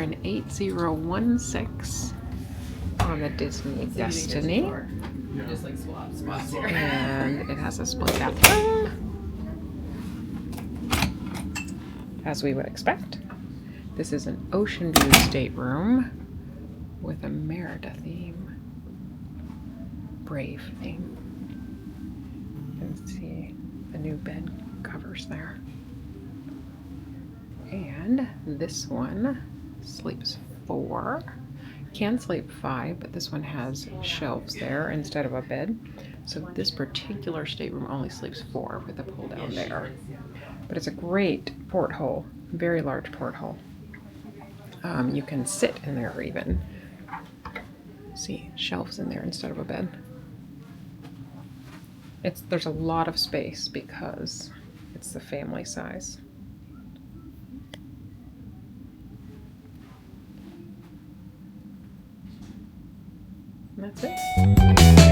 an 8016 on the Disney Destiny. Just like swap spots here. And it has a split bathroom, as we would expect. This is an Oceanview Stateroom with a Merida theme. Brave theme. You can see the new bed covers there. And this one sleeps 4. Can sleep 5, but this one has shelves there instead of a bed. So this particular stateroom only sleeps 4 with a pull down there. But it's a great porthole, very large porthole. You can sit in there even. See, shelves in there instead of a bed. There's a lot of space because it's the family size. And that's it.